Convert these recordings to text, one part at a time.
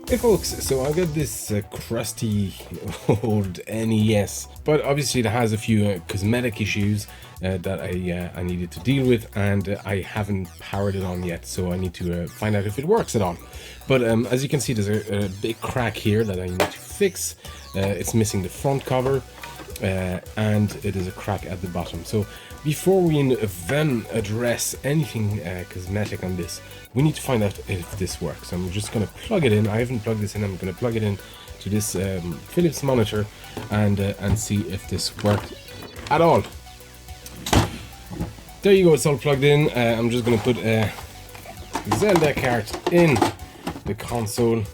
Hey folks, so I got this crusty old NES, but obviously it has a few cosmetic issues that I needed to deal with, and I haven't powered it on yet, so I need to find out if it works at all. But as you can see, there's a big crack here that I need to fix. It's missing the front cover, and it is a crack at the bottom. So before we then address anything cosmetic on this, we need to find out if this works. I'm just going to plug it in. I haven't plugged this in. I'm going to plug it in to this Philips monitor and see if this works at all. There you go. It's all plugged in. I'm just going to put a Zelda cart in the console,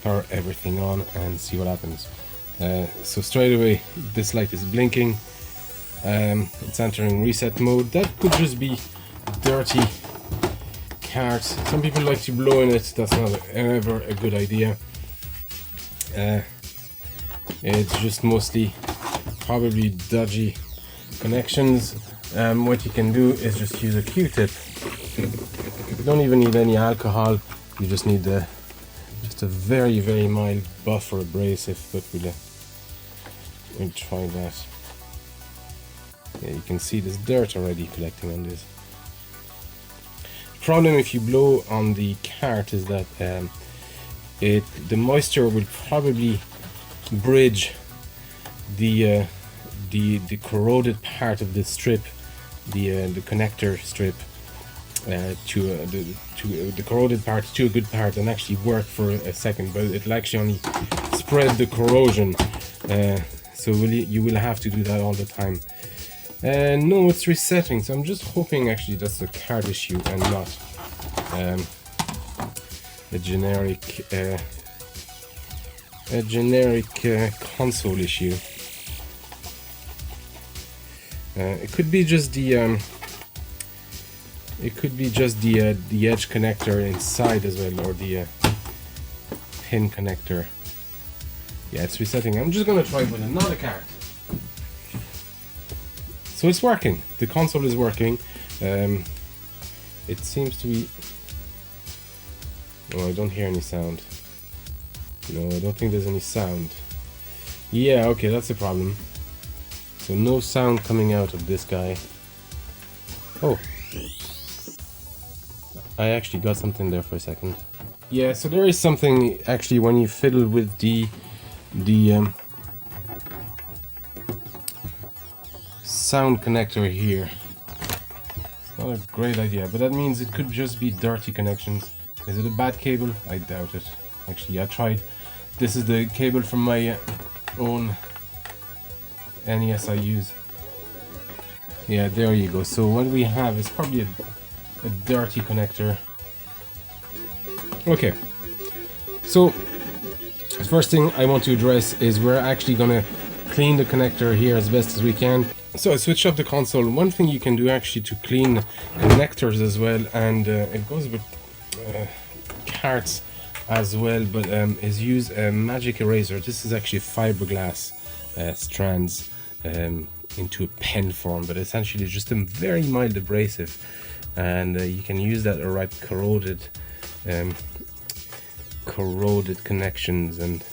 power everything on, and see what happens. So straight away, this light is blinking. It's entering reset mode. That could just be dirty cart. Some people like to blow in it. That's not ever a good idea. It's just mostly probably dodgy connections. What you can do is just use a Q-tip. You don't even need any alcohol. You just need just a very, very mild buffer abrasive. But we'll try that. Yeah, you can see there's dirt already collecting on this. The problem if you blow on the cart is that the moisture will probably bridge the corroded part of the strip, the connector strip, to the corroded part to a good part, and actually work for a second, but it'll actually only spread the corrosion. So you will have to do that all the time. No, it's resetting, so I'm just hoping actually that's a card issue and not a generic console issue. It could be just the edge connector inside as well, or the pin connector. Yeah, it's resetting. I'm just gonna try with another card. So it's working. The console is working. It seems to be... Oh, I don't hear any sound. No, I don't think there's any sound. Yeah, okay, that's a problem. So no sound coming out of this guy. Oh. I actually got something there for a second. Yeah, so there is something actually when you fiddle with the sound connector here. It's not a great idea, but that means it could just be dirty connections. Is it a bad cable? I doubt it. Actually, I tried. This is the cable from my own NES I use. Yeah, there you go. So what we have is probably a dirty connector. Okay. So the first thing I want to address is we're actually gonna clean the connector here as best as we can. So I switched off the console. One thing you can do actually to clean connectors as well, and it goes with carts as well, but is use a magic eraser. This is actually fiberglass strands into a pen form, but essentially just a very mild abrasive, and you can use that to write corroded connections, and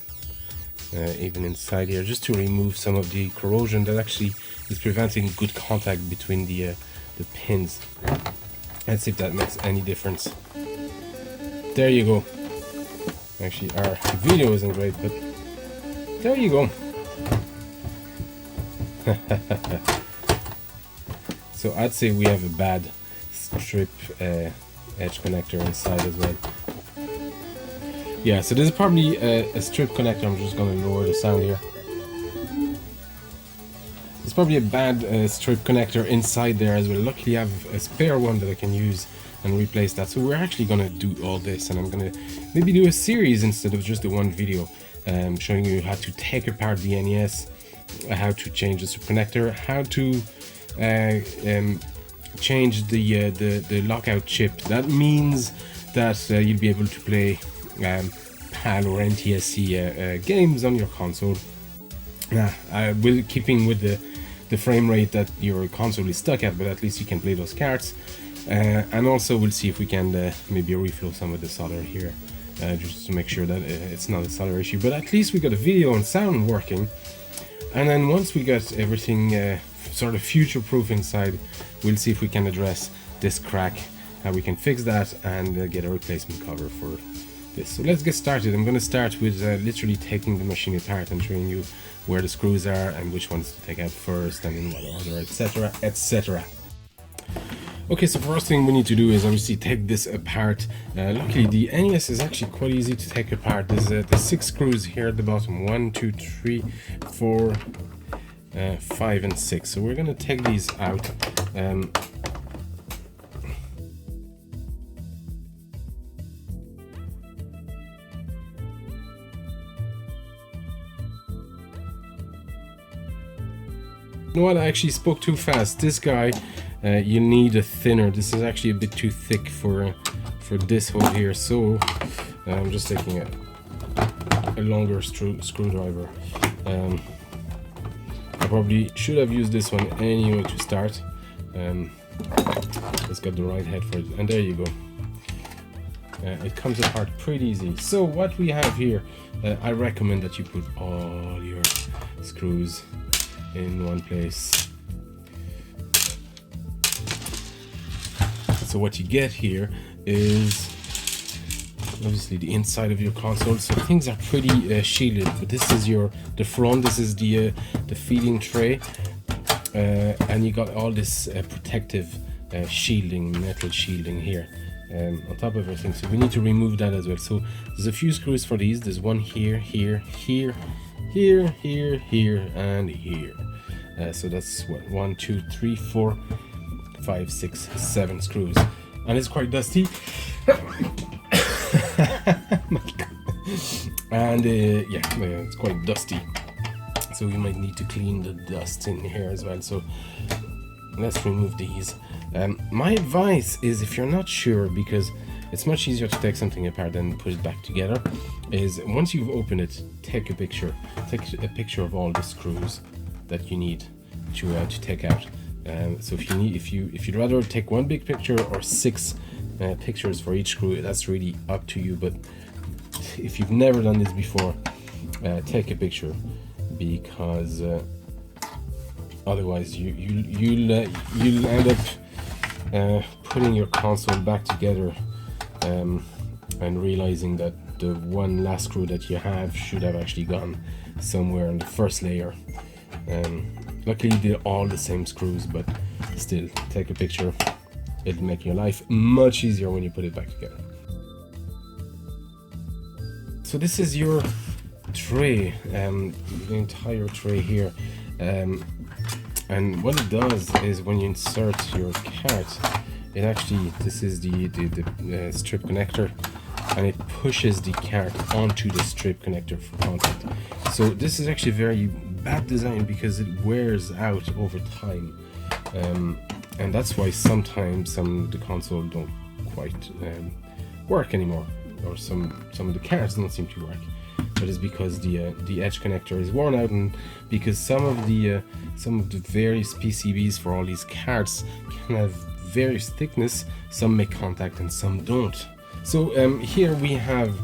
even inside here, just to remove some of the corrosion that actually is preventing good contact between the pins. Let's see if that makes any difference. There you go. Actually, our video isn't great, but there you go. So I'd say we have a bad strip edge connector inside as well. Yeah, so this is probably a strip connector. I'm just going to lower the sound here. It's probably a bad strip connector inside there as well. Luckily I have a spare one that I can use and replace that. So we're actually going to do all this, and I'm going to maybe do a series instead of just the one video, showing you how to take apart the NES, how to change the strip connector, how to change the lockout chip. That means that you'll be able to play PAL or NTSC games on your console, will keeping with the frame rate that your console is stuck at, but at least you can play those cards. And also we'll see if we can maybe reflow some of the solder here just to make sure that it's not a solder issue. But at least we got a video and sound working. And then once we got everything sort of future-proof inside, we'll see if we can address this crack, how we can fix that, and get a replacement cover for this. So let's get started. I'm going to start with literally taking the machine apart and showing you where the screws are and which ones to take out first and in what order, etc, etc. Okay, so first thing we need to do is obviously take this apart. Luckily the NES is actually quite easy to take apart. There's the 6 screws here at the bottom, 1, 2, 3, 4, 5 and 6. So we're going to take these out. You know what, I actually spoke too fast. This guy, you need a thinner. This is actually a bit too thick for this hole here, so I'm just taking a longer screwdriver. I probably should have used this one anyway to start. It's got the right head for it, and there you go. It comes apart pretty easy. So what we have here, I recommend that you put all your screws in one place. So what you get here is obviously the inside of your console. So things are pretty shielded, but this is the front. This is the feeding tray, and you got all this protective shielding, metal shielding here on top of everything. So we need to remove that as well. So there's a few screws for these. There's one here, here, here, here, here, here, and here. So that's what, 1, 2, 3, 4, 5, 6, 7 screws, and it's quite dusty. My God. And yeah, it's quite dusty. So we might need to clean the dust in here as well. So let's remove these. My advice is, if you're not sure, because it's much easier to take something apart than put it back together, is once you've opened it, take a picture. Take a picture of all the screws that you need to take out. So if you'd rather take one big picture or 6 pictures for each screw, that's really up to you. But if you've never done this before, take a picture, because otherwise you'll end up putting your console back together and realizing that the one last screw that you have should have actually gone somewhere in the first layer. Luckily they're all the same screws, but still, take a picture. It'll make your life much easier when you put it back together. So this is your tray, the entire tray here, and what it does is when you insert your cart, it actually, this is the strip connector, and it pushes the cart onto the strip connector for contact. So this is actually very bad design because it wears out over time, and that's why sometimes the console don't quite work anymore, or some of the cards don't seem to work. But it's because the edge connector is worn out, and because some of the various PCBs for all these cards can have various thickness. Some make contact and some don't. So here we have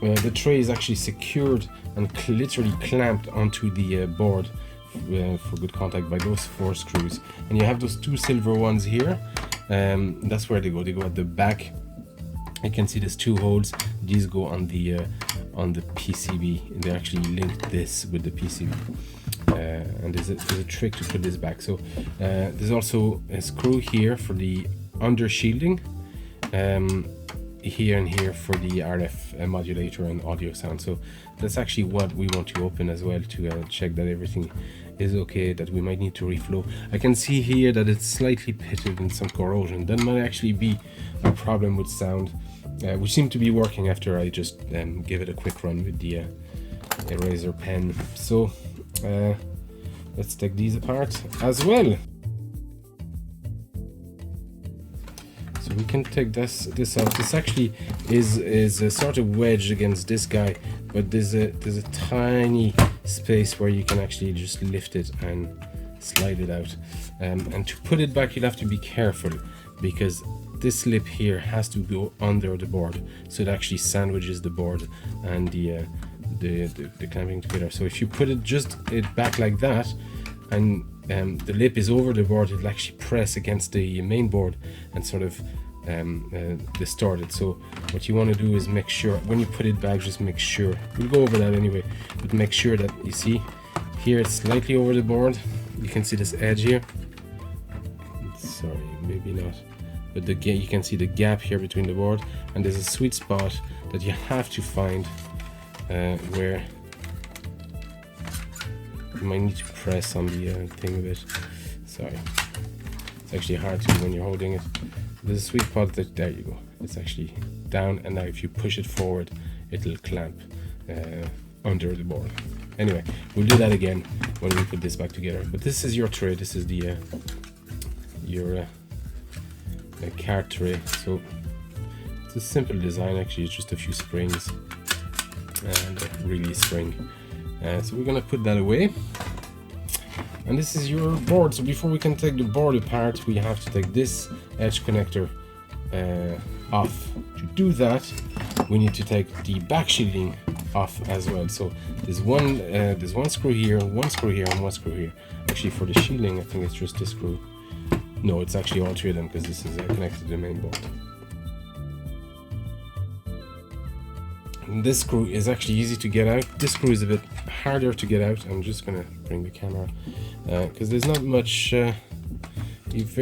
the tray is actually secured and literally clamped onto the board for good contact by those 4 screws, and you have those 2 silver ones here. That's where they go at the back. You can see there's 2 holes. These go on the PCB. They actually linked this with the PCB, and there's a trick to put this back. So there's also a screw here for the under shielding, here and here for the RF modulator and audio sound. So that's actually what we want to open as well, to check that everything is okay, that we might need to reflow. I can see here that it's slightly pitted and some corrosion. That might actually be a problem with sound, which seemed to be working after I just gave it a quick run with the eraser pen. So let's take these apart as well. So we can take this out. This actually is a sort of wedged against this guy, but there's a tiny space where you can actually just lift it and slide it out. And to put it back, you'll have to be careful, because this lip here has to go under the board, so it actually sandwiches the board and the clamping together. So if you put it back like that, and the lip is over the board, it'll actually press against the main board and sort of distort it. So what you want to do is make sure when you put it back, just make sure, we'll go over that anyway, but make sure that you see here it's slightly over the board. You can see this edge here, sorry, maybe not, but you can see the gap here between the board, and there's a sweet spot that you have to find where you might need to press on the thing a bit. Sorry, it's actually hard to do when you're holding it. There's a sweet spot that, there you go, it's actually down, and now if you push it forward, it'll clamp under the board. Anyway, we'll do that again when we put this back together. But this is your tray. This is the your card tray. So it's a simple design. Actually, it's just a few springs and a release spring. So we're gonna put that away. And this is your board. So before we can take the board apart, we have to take this edge connector off. To do that, we need to take the back shielding off as well. So there's one screw here, one screw here, and one screw here. Actually, for the shielding, I think it's just this screw. No, it's actually all three of them, because this is connected to the main board. And this screw is actually easy to get out. This screw is a bit harder to get out. I'm just gonna bring the camera because there's not much. You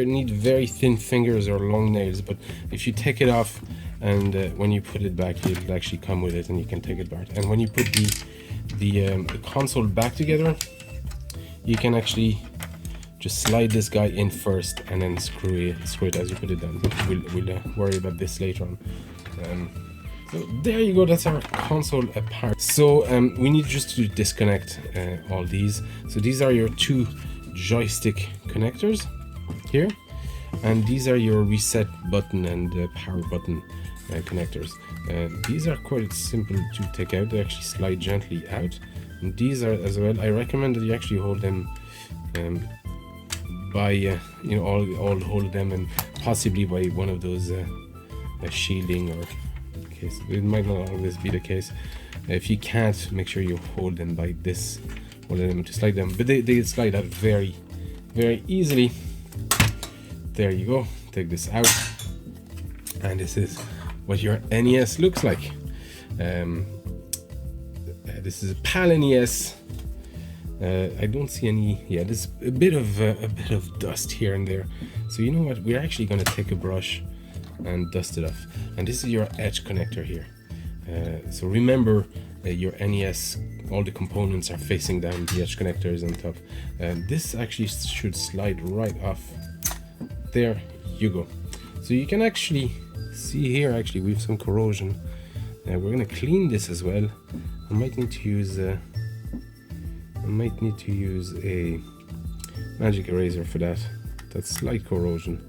need very thin fingers or long nails, but if you take it off and when you put it back, it'll actually come with it, and you can take it back. And when you put the console back together, you can actually just slide this guy in first and then screw it as you put it down. But we'll worry about this later on. So there you go, that's our console apart. So we need just to disconnect all these. So these are your two joystick connectors here, and these are your reset button and power button connectors. These are quite simple to take out. They actually slide gently out, and these are as well. I recommend that you actually hold them by all hold them, and possibly by one of those shielding or case. It might not always be the case. If you can't, make sure you hold them by this, hold them to slide them, but they slide out very easily. There you go, take this out, and this is what your NES looks like. This is a PAL NES. I don't see any. Yeah, there's a bit of dust here and there. So you know what? We're actually going to take a brush and dust it off. And this is your edge connector here. So remember, your NES, all the components are facing down. The edge connector is on top. This actually should slide right off. There you go. So you can actually see here. Actually, we have some corrosion. We're going to clean this as well. I might need to use a magic eraser for that. That's slight corrosion.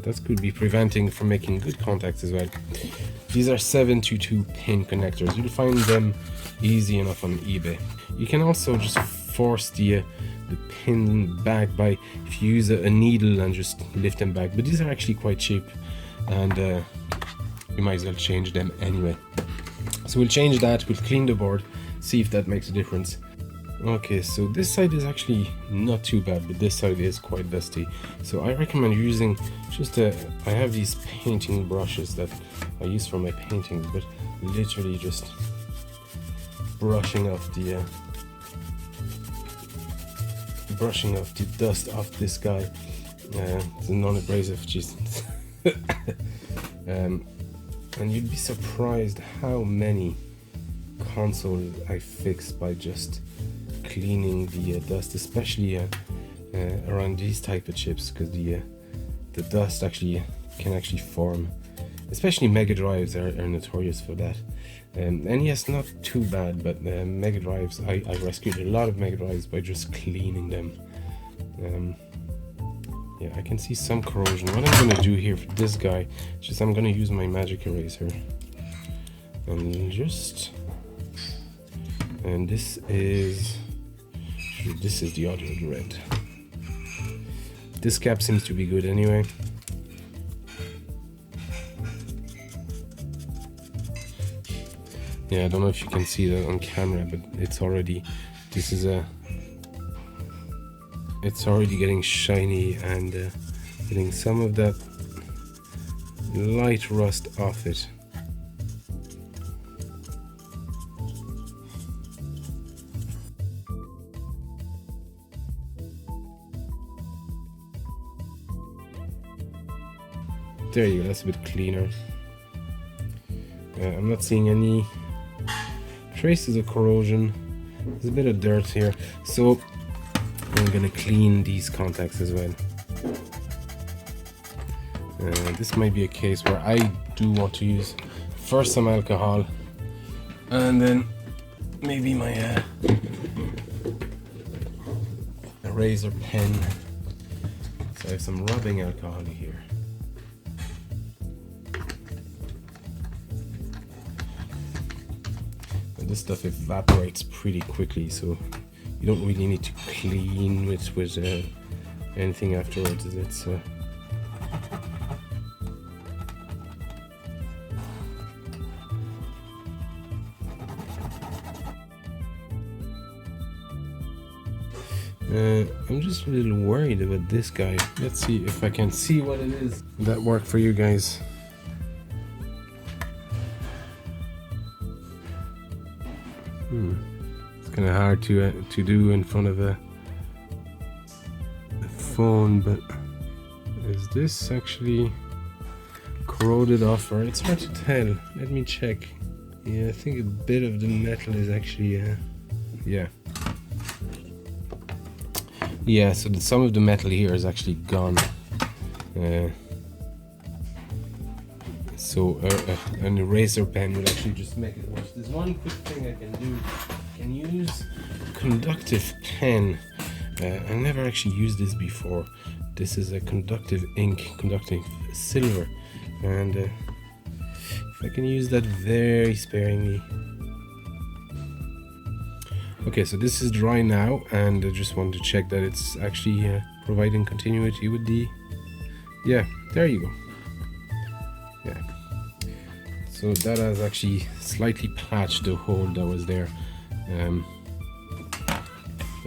That could be preventing from making good contacts as well. These are 722 pin connectors. You'll find them easy enough on eBay. You can also just force the pin back by, if you use a needle and just lift them back. But these are actually quite cheap, and you might as well change them anyway. So we'll change that, we'll clean the board, see if that makes a difference. Okay, so this side is actually not too bad, but this side is quite dusty. So I recommend using just I have these painting brushes that I use for my painting, but literally just brushing off the dust off this guy. It's a non-abrasive, just and you'd be surprised how many consoles I fixed by just cleaning the dust, especially around these type of chips, because the dust can actually form. Especially Mega Drives are notorious for that. NES not too bad, but Mega Drives, I rescued a lot of Mega Drives by just cleaning them. Yeah, I can see some corrosion. What I'm gonna do here for this guy is just I'm gonna use my magic eraser and this is the audio red. This cap seems to be good anyway. Yeah, I don't know if you can see that on camera, but it's already, it's already getting shiny and getting some of that light rust off it. There you go, that's a bit cleaner. I'm not seeing any traces of corrosion. There's a bit of dirt here, so I'm gonna clean these contacts as well. This might be a case where I do want to use first some alcohol and then maybe my eraser pen. So I have some rubbing alcohol here. This stuff evaporates pretty quickly, so you don't really need to clean with anything afterwards. It's I'm just a little worried about this guy. Let's see if I can see what it is. Did that work for you guys? It's kind of hard to do in front of a phone, but is this actually corroded off, or it's hard to tell. Let me check. Yeah, I think a bit of the metal is actually yeah, so some of the metal here is actually gone. So an eraser pen will actually just make it worse. There's one quick thing I can do. I can use conductive pen. I never actually used this before. This is a conductive ink, conducting silver, and if I can use that very sparingly. Okay, so this is dry now, and I just want to check that it's actually providing continuity with the... Yeah, there you go. Yeah. So that has actually slightly patched the hole that was there. That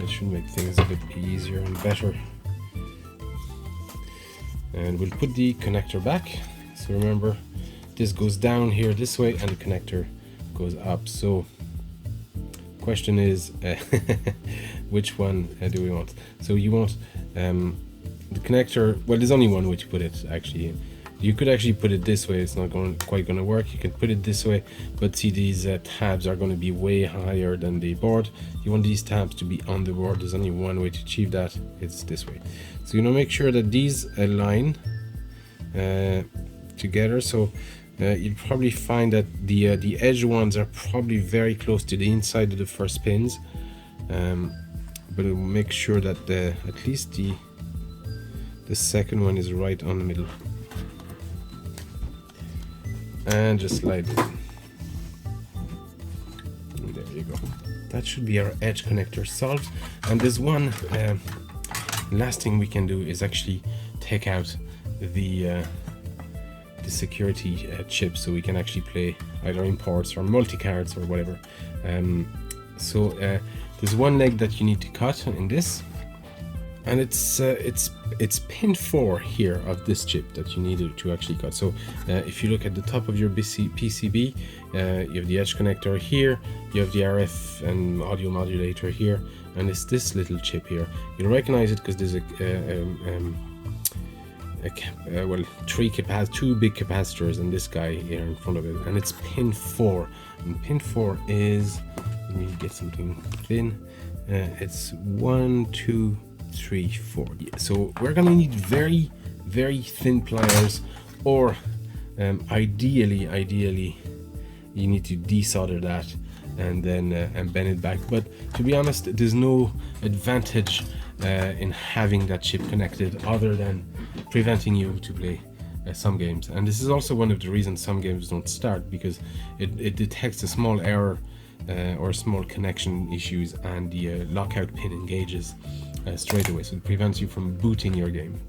should make things a bit easier and better. And we'll put the connector back. So remember, this goes down here this way, and the connector goes up. So question is, which one do we want? So you want the connector. Well, there's only one way to put it actually. You could actually put it this way. It's not quite going to work. You can put it this way, but see, these tabs are going to be way higher than the board. You want these tabs to be on the board. There's only one way to achieve that. It's this way. So you know, make sure that these align together. So you'll probably find that the edge ones are probably very close to the inside of the first pins, but it'll make sure that at least the second one is right on the middle. And just slide it in. And there you go. That should be our edge connector solved. And there's one last thing we can do is actually take out the security chip, so we can actually play either imports or multi-cards or whatever. So there's one leg that you need to cut in this, and it's pin 4 here of this chip that you need to actually cut. So if you look at the top of your PCB, you have the edge connector here, you have the RF and audio modulator here, and it's this little chip here. You'll recognize it because there's two big capacitors and this guy here in front of it, and it's pin 4. And pin 4 is, let me get something thin. It's 1, 2, 3, 4. Yeah, so we're gonna need very, very thin pliers, or ideally you need to desolder that and then and bend it back. But to be honest, there's no advantage in having that chip connected other than preventing you to play some games. And this is also one of the reasons some games don't start, because it detects a small error or small connection issues, and the lockout pin engages straight away, so it prevents you from booting your game.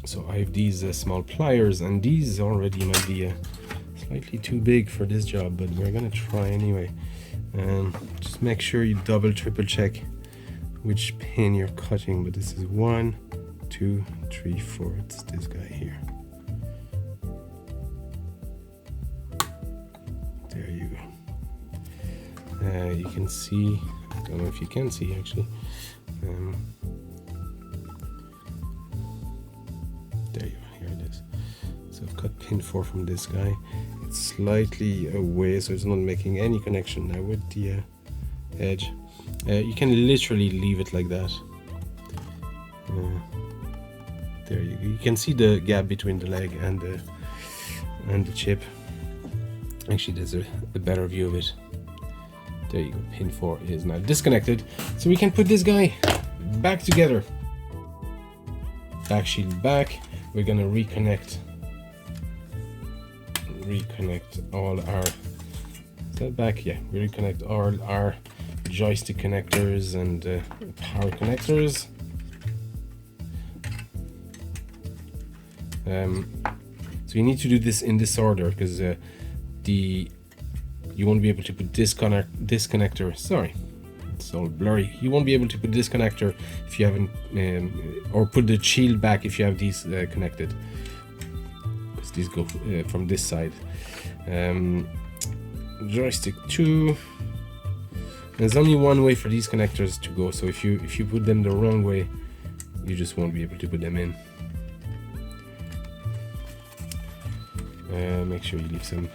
So I have these small pliers, and these already might be Slightly too big for this job, but we're gonna try anyway. Just make sure you double, triple check which pin you're cutting, but this is 1, 2, 3, 4. It's this guy here. There you go. You can see, I don't know if you can see actually. There you go, here it is. So I've cut pin 4 from this guy. It's slightly away, so it's not making any connection now with the edge. You can literally leave it like that. There you go. You can see the gap between the leg and the chip. Actually, there's a better view of it. There you go. Pin 4 is now disconnected, so we can put this guy back together. Back shield back. We're gonna reconnect all our, is that back? Yeah, we reconnect all our joystick connectors and power connectors. So you need to do this in this order because you won't be able to put this connector. Sorry, it's all blurry. You won't be able to put this connector if you haven't, or put the shield back if you have these connected, because these go from this side. Joystick 2. There's only one way for these connectors to go, so if you put them the wrong way, you just won't be able to put them in. Make sure you leave some.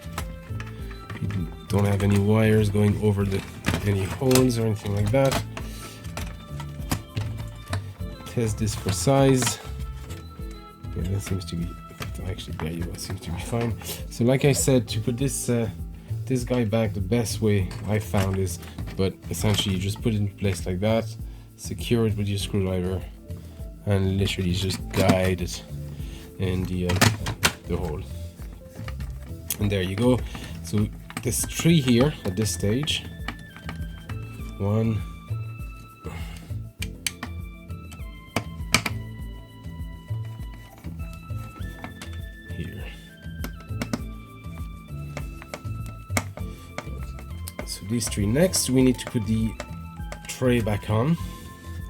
You don't have any wires going over any holes or anything like that. Test this for size. Yeah, that seems to be, actually there you go, seems to be fine. So like I said, to put this guy back, the best way I found is, but essentially you just put it in place like that, secure it with your screwdriver, and literally just guide it in the hole. And there you go. So there's 3 here at this stage. 1, here. So these 3 next. We need to put the tray back on.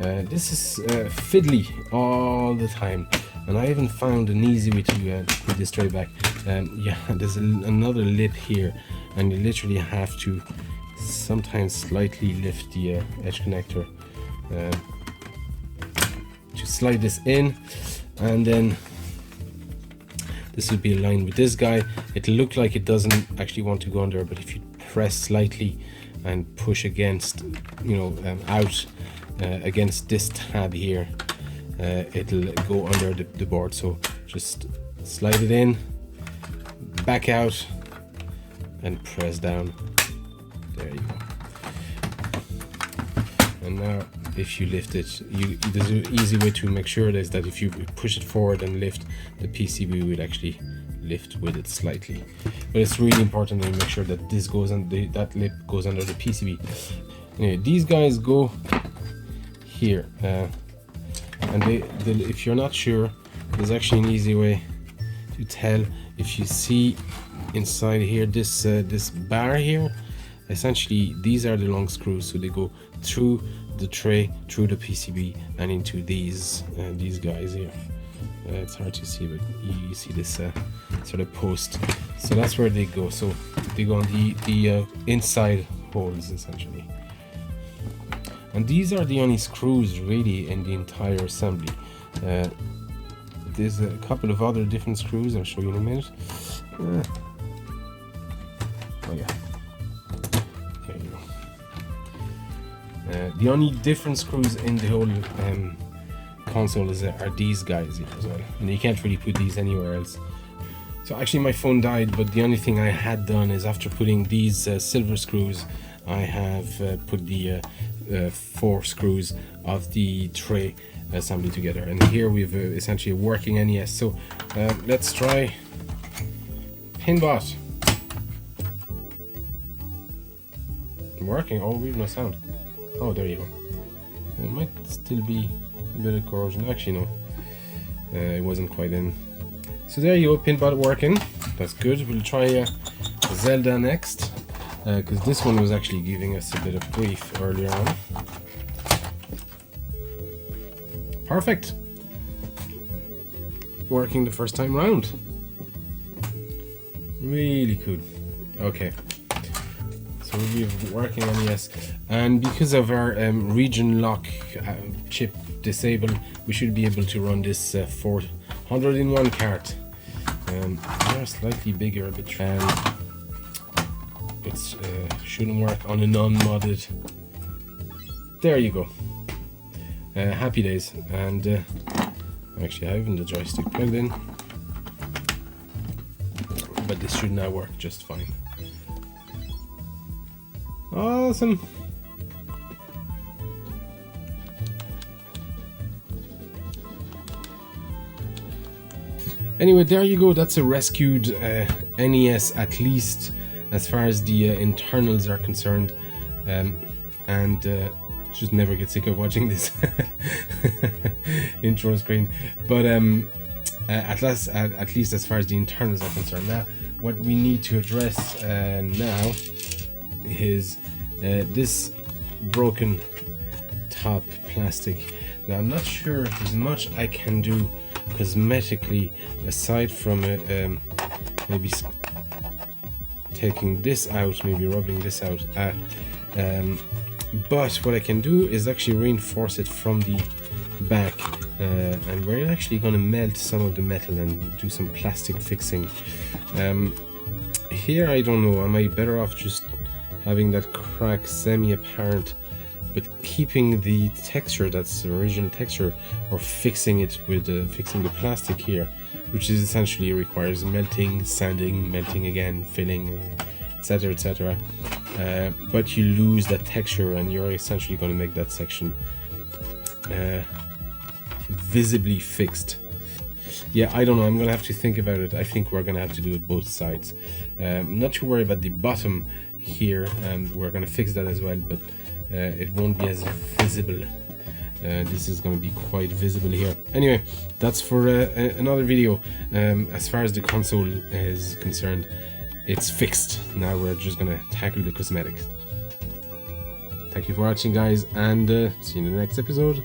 This is fiddly all the time, and I haven't found an easy way to put this tray back. Yeah, there's another lip here, and you literally have to sometimes slightly lift the edge connector to slide this in, and then this will be aligned with this guy. It'll look like it doesn't actually want to go under, but if you press slightly and push against, out against this tab here, it'll go under the board. So just slide it in, back out, and press down. There you go. And now if you lift it, there's an easy way to make sure is that if you push it forward and lift, the PCB will actually lift with it slightly. But it's really important to make sure that this goes on, that lip goes under the PCB. Anyway, these guys go here, and if you're not sure, there's actually an easy way to tell. If you see inside here, this bar here, essentially these are the long screws, so they go through the tray, through the PCB, and into these guys here. It's hard to see, but you see this sort of post. So that's where they go. So they go on the inside holes essentially. And these are the only screws really in the entire assembly. There's a couple of other different screws I'll show you in a minute. Oh yeah, there you go. The only different screws in the whole console are these guys here as well, and you can't really put these anywhere else. So actually my phone died, but the only thing I had done is after putting these silver screws, I have put the 4 screws of the tray assembly together, and here we've essentially a working NES. So let's try Pinbot. Working. Oh, we've no sound. Oh, there you go. It might still be a bit of corrosion. Actually, no, it wasn't quite in. So there you go, Pinbot working. That's good. We'll try Zelda next, because this one was actually giving us a bit of grief earlier on. Perfect. Working the first time round. Really cool. Okay. So we're working on NES, and because of our region lock chip disabled, we should be able to run this 400-in-1 cart. They're slightly bigger, but it shouldn't work on a non-modded. There you go. Happy days. And actually, I haven't the joystick plugged in, but this should now work just fine. Awesome. Anyway, there you go. That's a rescued NES, at least as far as the internals are concerned. And just never get sick of watching this intro screen. But at least as far as the internals are concerned. Now, what we need to address now is this broken top plastic. Now, I'm not sure there's much I can do cosmetically aside from maybe taking this out, maybe rubbing this out. But what I can do is actually reinforce it from the back, and we're actually going to melt some of the metal and do some plastic fixing. Here, I don't know, am I better off just having that crack semi-apparent but keeping the texture, that's the original texture, or fixing it with fixing the plastic here, which is essentially requires melting, sanding, melting again, filling, etc, etc. But you lose that texture, and you're essentially going to make that section visibly fixed. Yeah, I don't know, I'm gonna have to think about it. I think we're gonna have to do it both sides. Not too worried about the bottom here, and we're gonna fix that as well, but it won't be as visible. This is going to be quite visible here. Anyway, that's for another video. As far as the console is concerned, it's fixed. Now we're just going to tackle the cosmetics. Thank you for watching, guys, and see you in the next episode.